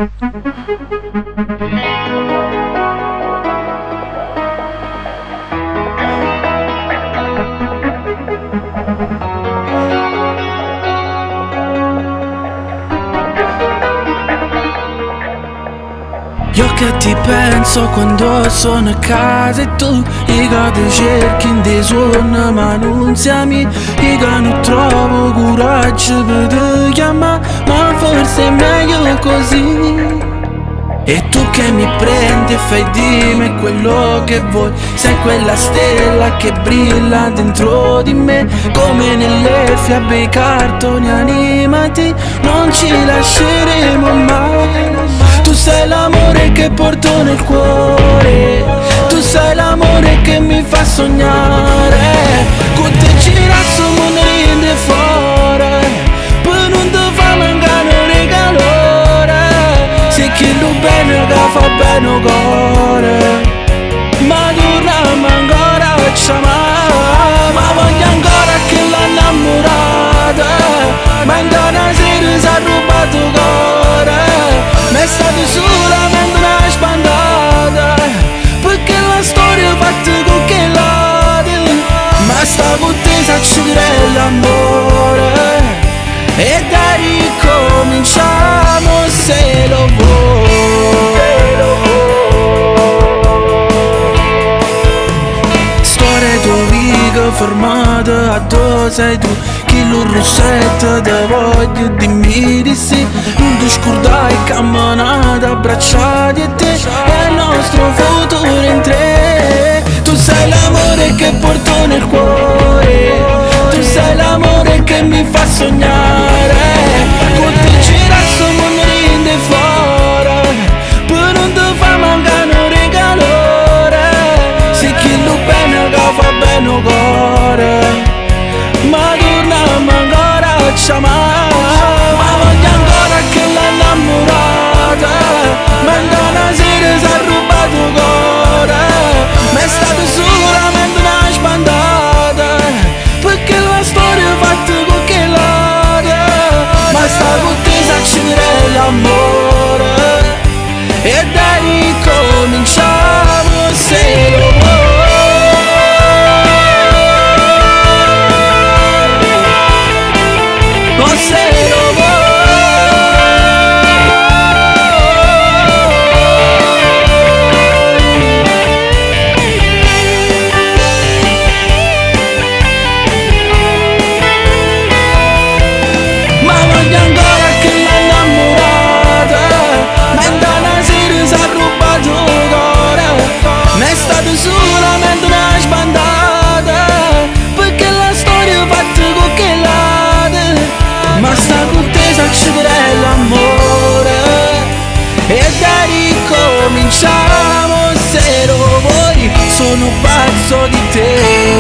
Io che ti penso quando sono a casa e tu i ti cerchi in dei suoni ma non siamo. Io che non trovo coraggio per te chiamare, ma forse è meglio così. E tu che mi prendi e fai di me quello che vuoi, sei quella stella che brilla dentro di me, come nelle fiabe i cartoni animati, non ci lasceremo mai. Tu sei l'amore che porto nel cuore, tu sei l'amore che mi fa sognare, con te girazzo mondo rinde fuori, per non ti fa mancare un regalore, se chi lo bene che fa bene il cuore, ma torniamo ancora a chiamare, ma voglio ancora che l'ha innamorata, ma in una sera si è rubato il cuore. Ma è stata solamente una spandata, perché la storia è fatta con che lati, ma sta con te sa accendere l'amore, e da ricominciamo se lo vuoi. Storia tua vita formata a dove sei tu, chi lo rossetto te voglio dimmi di sì. Non ti scordai camminata abbracciati a te, è il nostro futuro in tre. Tu sei l'amore che porto nel cuore, tu sei l'amore che mi fa sognare, con te girazzo mondo rinde fuori, per non ti fa mancare un regalore, se chi lo bene che fa bene il cuore, ma torniamo ancora a chiamare, ma voglio ancora che l'ha innamorata, ma in una sera si è rubato il cuore, ma è stata solamente una spandata, perché la storia è fatta con che lati, ma sta con te sa accendere l'amore, e da ricominciamo se lo vuoi. Solamente una sbandata, perché la storia è fatta con che lati, ma sta con te sa accendere l'amore, e da ricominciamo se lo vuoi. Sono pazzo di te.